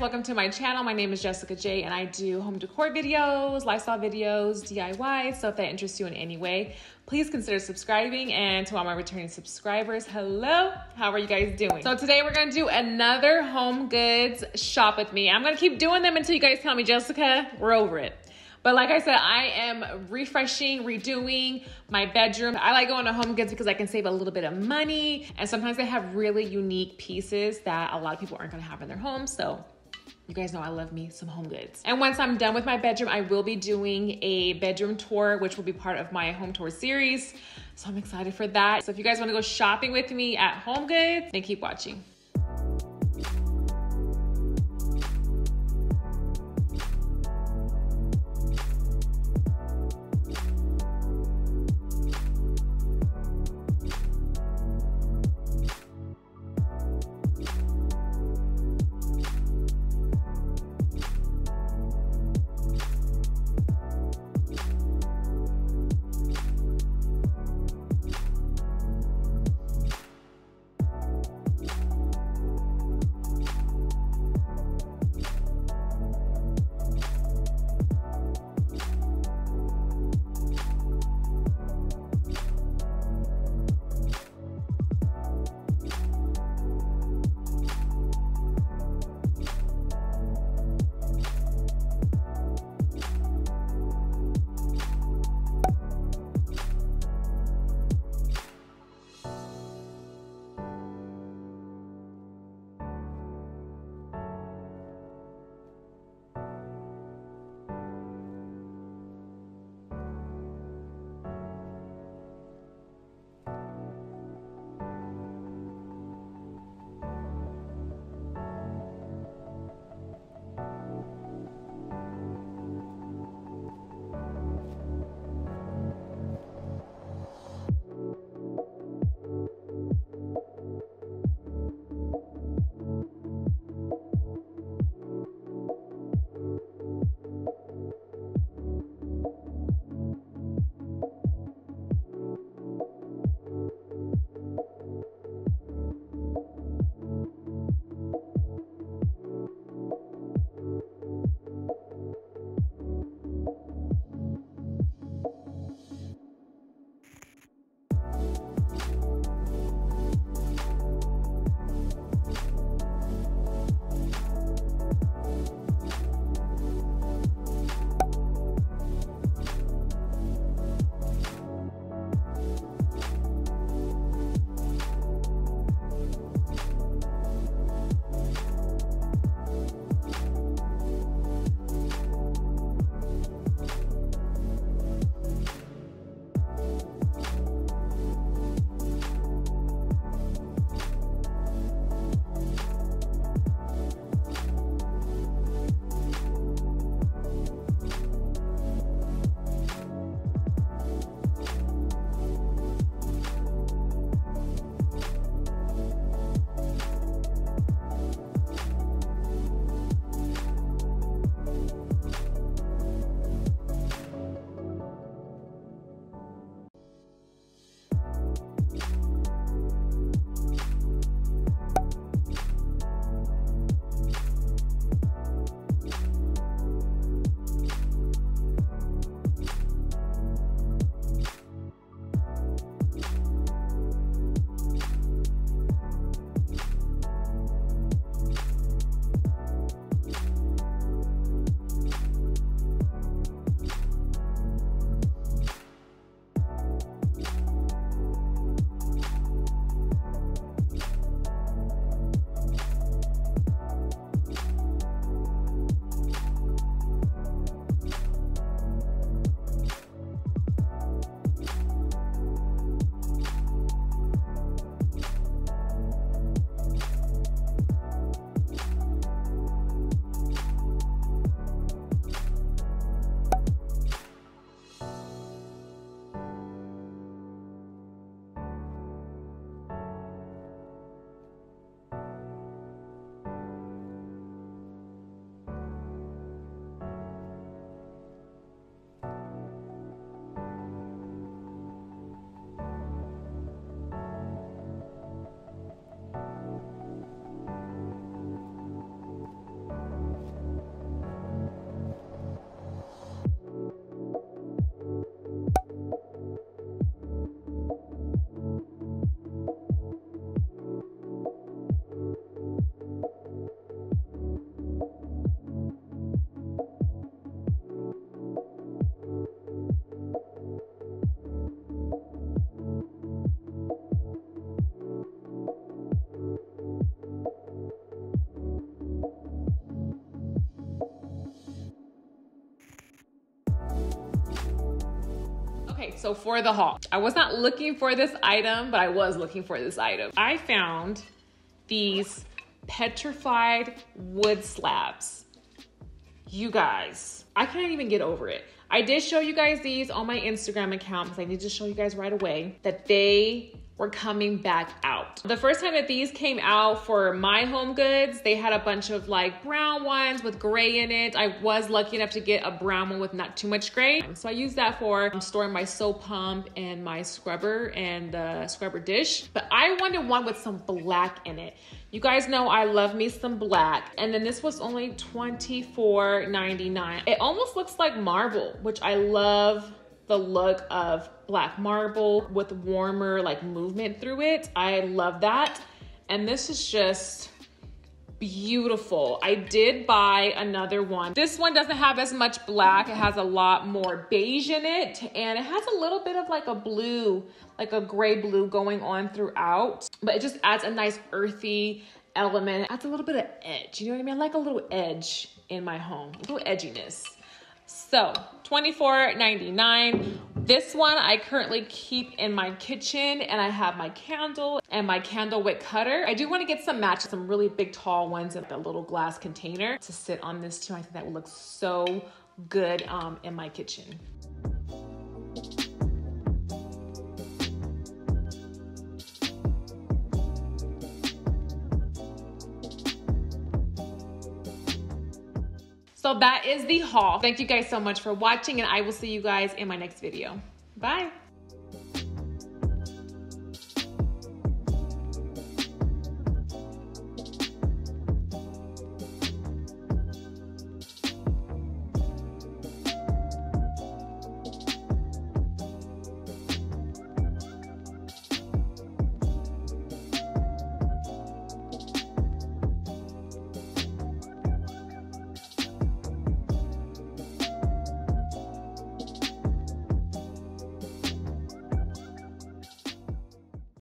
welcome to my channel. My name is Jessica J and I do home decor videos, lifestyle videos, DIY. So if that interests you in any way, please consider subscribing. And to all my returning subscribers, hello, how are you guys doing? So today we're gonna do another HomeGoods shop with me. I'm gonna keep doing them until you guys tell me, Jessica, we're over it. But like I said, I am refreshing, redoing my bedroom. I like going to HomeGoods because I can save a little bit of money. And sometimes they have really unique pieces that a lot of people aren't gonna have in their homes. So you guys know I love me some HomeGoods. And once I'm done with my bedroom, I will be doing a bedroom tour, which will be part of my home tour series. So I'm excited for that. So if you guys wanna go shopping with me at HomeGoods, then keep watching. Okay, so for the haul, I was not looking for this item, but I was looking for this item. I found these petrified wood slabs. You guys, I can't even get over it. I did show you guys these on my Instagram account because I need to show you guys right away that they were coming back out. The first time that these came out for my Homegoods, they had a bunch of like brown ones with gray in it. I was lucky enough to get a brown one with not too much gray. So I use that for storing my soap pump and my scrubber and the scrubber dish. But I wanted one with some black in it. You guys know I love me some black. And then this was only $24.99. It almost looks like marble, which I love the look of black marble with warmer like movement through it. I love that. And this is just beautiful. I did buy another one. This one doesn't have as much black. It has a lot more beige in it. And it has a little bit of like a blue, like a gray blue going on throughout. But it just adds a nice earthy element. It adds a little bit of edge. You know what I mean? I like a little edge in my home, a little edginess. So $24.99. This one I currently keep in my kitchen, and I have my candle and my candle wick cutter. I do want to get some matches, some really big tall ones in a little glass container to sit on this too. I think that would look so good in my kitchen. So that is the haul. Thank you guys so much for watching, and I will see you guys in my next video. Bye.